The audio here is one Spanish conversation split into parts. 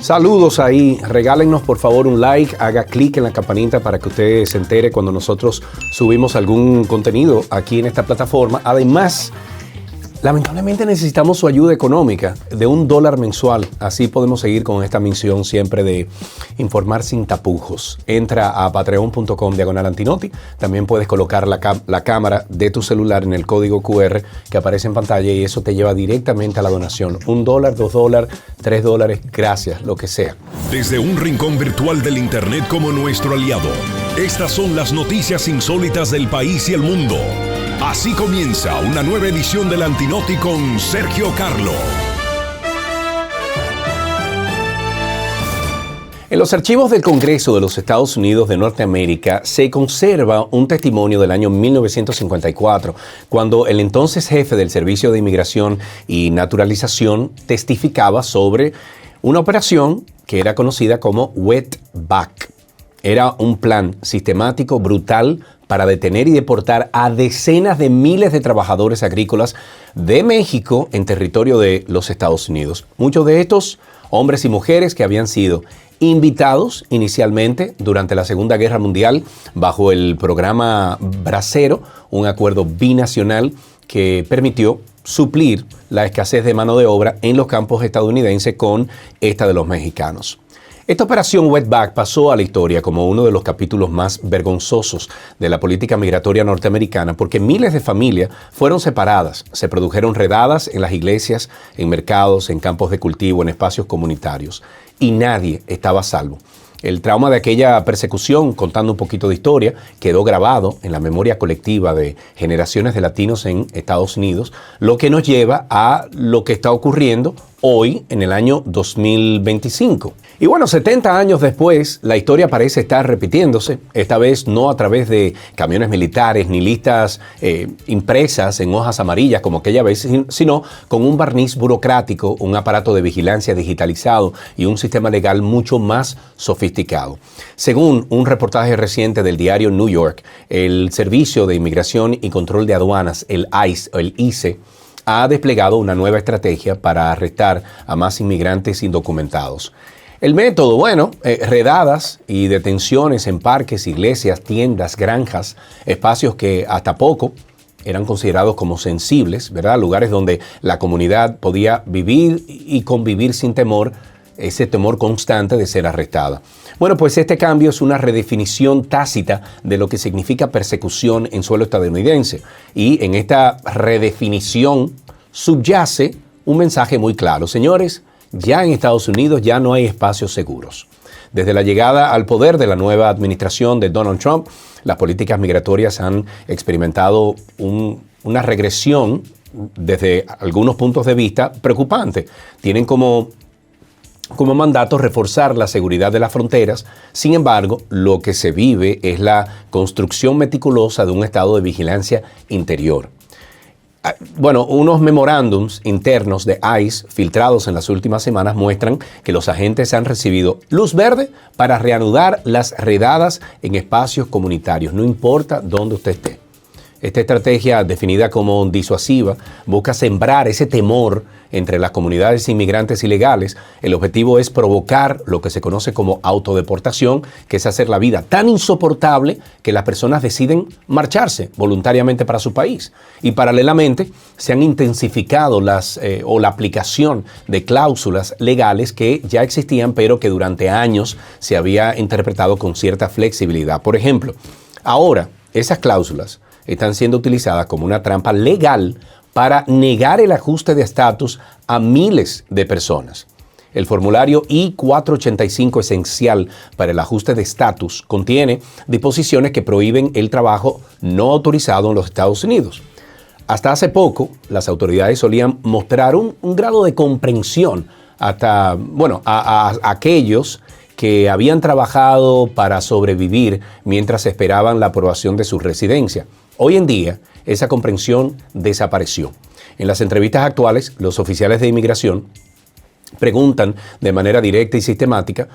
Saludos ahí, regálenos por favor un like, haga clic en la campanita para que usted se entere cuando nosotros subimos algún contenido aquí en esta plataforma. Además, lamentablemente necesitamos su ayuda económica de $1 mensual. Así podemos seguir con esta misión siempre de informar sin tapujos. Entra a patreon.com/Antinoti. También puedes colocar la cámara de tu celular en el código QR que aparece en pantalla y eso te lleva directamente a la donación. $1, $2, $3, gracias, lo que sea. Desde un rincón virtual del Internet como nuestro aliado, estas son las noticias insólitas del país y el mundo. Así comienza una nueva edición del Antinoti con Sergio Carlo. En los archivos del Congreso de los Estados Unidos de Norteamérica se conserva un testimonio del año 1954, cuando el entonces jefe del Servicio de Inmigración y Naturalización testificaba sobre una operación que era conocida como Wetback. Era un plan sistemático, brutal, para detener y deportar a decenas de miles de trabajadores agrícolas de México en territorio de los Estados Unidos. Muchos de estos hombres y mujeres que habían sido invitados inicialmente durante la Segunda Guerra Mundial bajo el programa Bracero, un acuerdo binacional que permitió suplir la escasez de mano de obra en los campos estadounidenses con esta de los mexicanos. Esta operación Wetback pasó a la historia como uno de los capítulos más vergonzosos de la política migratoria norteamericana porque miles de familias fueron separadas, se produjeron redadas en las iglesias, en mercados, en campos de cultivo, en espacios comunitarios y nadie estaba a salvo. El trauma de aquella persecución, contando un poquito de historia, quedó grabado en la memoria colectiva de generaciones de latinos en Estados Unidos, lo que nos lleva a lo que está ocurriendo hoy en el año 2025. Y bueno, 70 años después, la historia parece estar repitiéndose, esta vez no a través de camiones militares ni listas impresas en hojas amarillas como aquella vez, sino con un barniz burocrático, un aparato de vigilancia digitalizado y un sistema legal mucho más sofisticado. Según un reportaje reciente del diario New York, el Servicio de Inmigración y Control de Aduanas, el ICE, o el ICE, ha desplegado una nueva estrategia para arrestar a más inmigrantes indocumentados. El método, redadas y detenciones en parques, iglesias, tiendas, granjas, espacios que hasta poco eran considerados como sensibles, ¿verdad? Lugares donde la comunidad podía vivir y convivir sin temor, ese temor constante de ser arrestada. Bueno, pues este cambio es una redefinición tácita de lo que significa persecución en suelo estadounidense. Y en esta redefinición subyace un mensaje muy claro. Señores, ya en Estados Unidos ya no hay espacios seguros. Desde la llegada al poder de la nueva administración de Donald Trump, las políticas migratorias han experimentado una regresión desde algunos puntos de vista preocupante. Tienen como mandato reforzar la seguridad de las fronteras. Sin embargo, lo que se vive es la construcción meticulosa de un estado de vigilancia interior. Bueno, unos memorándums internos de ICE filtrados en las últimas semanas muestran que los agentes han recibido luz verde para reanudar las redadas en espacios comunitarios, no importa dónde usted esté. Esta estrategia, definida como disuasiva, busca sembrar ese temor entre las comunidades inmigrantes ilegales. El objetivo es provocar lo que se conoce como autodeportación, que es hacer la vida tan insoportable que las personas deciden marcharse voluntariamente para su país. Y paralelamente se han intensificado la aplicación de cláusulas legales que ya existían, pero que durante años se había interpretado con cierta flexibilidad. Por ejemplo, ahora esas cláusulas están siendo utilizadas como una trampa legal para negar el ajuste de estatus a miles de personas. El formulario I-485 esencial para el ajuste de estatus contiene disposiciones que prohíben el trabajo no autorizado en los Estados Unidos. Hasta hace poco, las autoridades solían mostrar un grado de comprensión a aquellos que habían trabajado para sobrevivir mientras esperaban la aprobación de su residencia. Hoy en día, esa comprensión desapareció. En las entrevistas actuales, los oficiales de inmigración preguntan de manera directa y sistemática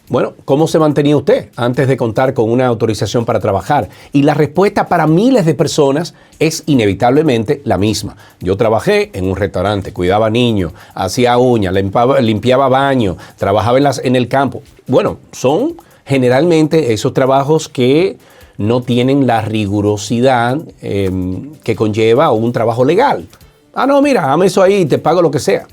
bueno, ¿cómo se mantenía usted antes de contar con una autorización para trabajar? Y la respuesta para miles de personas es inevitablemente la misma. Yo trabajé en un restaurante, cuidaba niños, hacía uñas, limpiaba baños, trabajaba en el campo. Bueno, son generalmente esos trabajos que no tienen la rigurosidad que conlleva un trabajo legal. No, mira, hazme eso ahí y te pago lo que sea.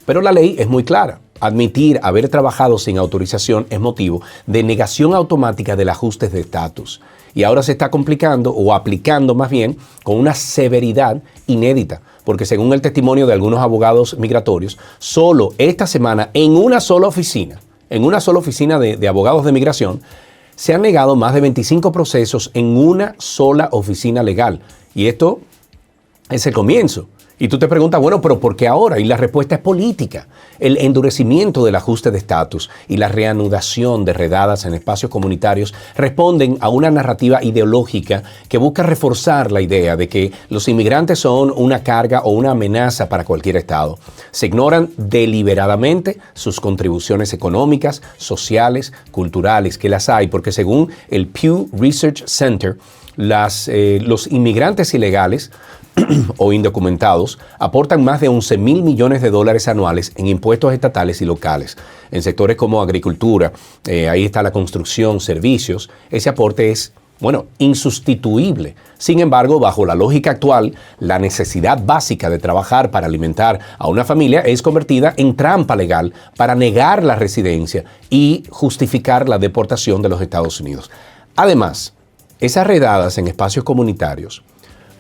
Pero la ley es muy clara. Admitir haber trabajado sin autorización es motivo de negación automática del ajuste de estatus. Y ahora se está complicando o aplicando más bien con una severidad inédita. Porque según el testimonio de algunos abogados migratorios, solo esta semana en una sola oficina de abogados de migración, se han negado más de 25 procesos en una sola oficina legal. Y esto es el comienzo. Y tú te preguntas, bueno, ¿pero por qué ahora? Y la respuesta es política. El endurecimiento del ajuste de estatus y la reanudación de redadas en espacios comunitarios responden a una narrativa ideológica que busca reforzar la idea de que los inmigrantes son una carga o una amenaza para cualquier estado. Se ignoran deliberadamente sus contribuciones económicas, sociales, culturales, que las hay, porque según el Pew Research Center, los inmigrantes ilegales o indocumentados aportan más de 11,000 millones de dólares anuales en impuestos estatales y locales. En sectores como agricultura, ahí está la construcción, servicios, ese aporte es, insustituible. Sin embargo, bajo la lógica actual, la necesidad básica de trabajar para alimentar a una familia es convertida en trampa legal para negar la residencia y justificar la deportación de los Estados Unidos. Además, esas redadas en espacios comunitarios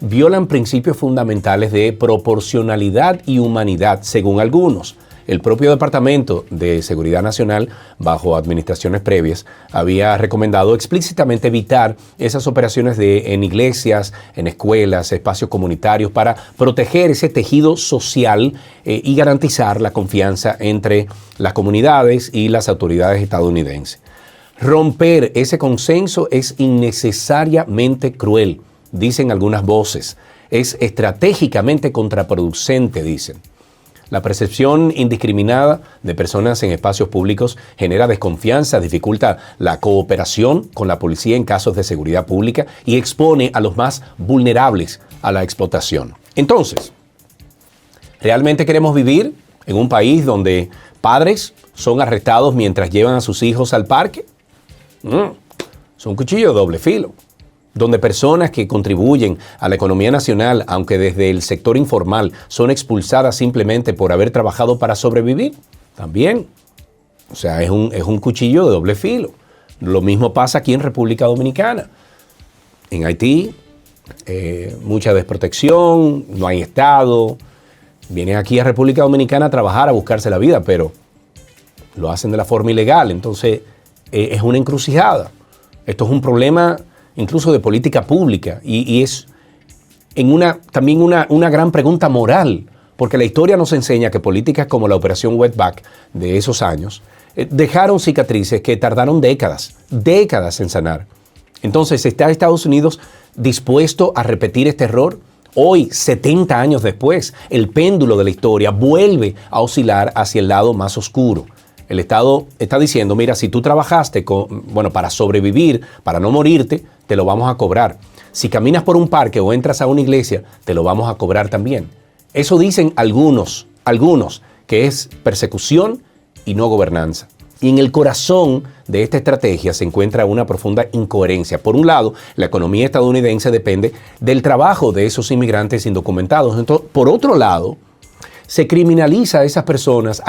violan principios fundamentales de proporcionalidad y humanidad, según algunos. El propio Departamento de Seguridad Nacional, bajo administraciones previas, había recomendado explícitamente evitar esas operaciones en iglesias, en escuelas, espacios comunitarios, para proteger ese tejido social y garantizar la confianza entre las comunidades y las autoridades estadounidenses. Romper ese consenso es innecesariamente cruel, dicen algunas voces. Es estratégicamente contraproducente, dicen. La percepción indiscriminada de personas en espacios públicos genera desconfianza, dificulta la cooperación con la policía en casos de seguridad pública y expone a los más vulnerables a la explotación. Entonces, ¿realmente queremos vivir en un país donde padres son arrestados mientras llevan a sus hijos al parque? Es un cuchillo de doble filo. Donde personas que contribuyen a la economía nacional, aunque desde el sector informal, son expulsadas simplemente por haber trabajado para sobrevivir, también. O sea, es un cuchillo de doble filo. Lo mismo pasa aquí en República Dominicana. En Haití, mucha desprotección, no hay Estado. Vienen aquí a República Dominicana a trabajar, a buscarse la vida, pero lo hacen de la forma ilegal. Entonces, es una encrucijada. Esto es un problema incluso de política pública, y es también una gran pregunta moral, porque la historia nos enseña que políticas como la Operación Wetback de esos años dejaron cicatrices que tardaron décadas en sanar. Entonces, ¿está Estados Unidos dispuesto a repetir este error? Hoy, 70 años después, el péndulo de la historia vuelve a oscilar hacia el lado más oscuro. El Estado está diciendo, mira, si tú trabajaste para sobrevivir, para no morirte, te lo vamos a cobrar. Si caminas por un parque o entras a una iglesia, te lo vamos a cobrar también. Eso dicen algunos, que es persecución y no gobernanza. Y en el corazón de esta estrategia se encuentra una profunda incoherencia. Por un lado, la economía estadounidense depende del trabajo de esos inmigrantes indocumentados. Entonces, por otro lado, se criminaliza a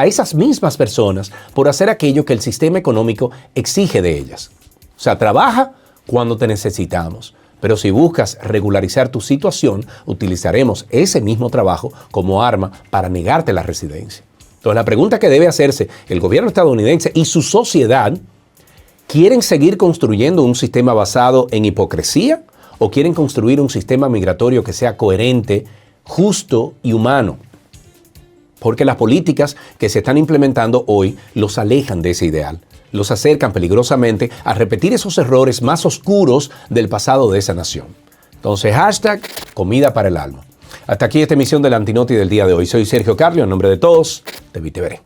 esas mismas personas, por hacer aquello que el sistema económico exige de ellas. O sea, trabaja cuando te necesitamos. Pero si buscas regularizar tu situación, utilizaremos ese mismo trabajo como arma para negarte la residencia. Entonces, la pregunta que debe hacerse el gobierno estadounidense y su sociedad, ¿quieren seguir construyendo un sistema basado en hipocresía o quieren construir un sistema migratorio que sea coherente, justo y humano? Porque las políticas que se están implementando hoy los alejan de ese ideal, los acercan peligrosamente a repetir esos errores más oscuros del pasado de esa nación. Entonces, #comida para el alma. Hasta aquí esta emisión del Antinoti del día de hoy. Soy Sergio Carlio, en nombre de todos, te vi, te veré.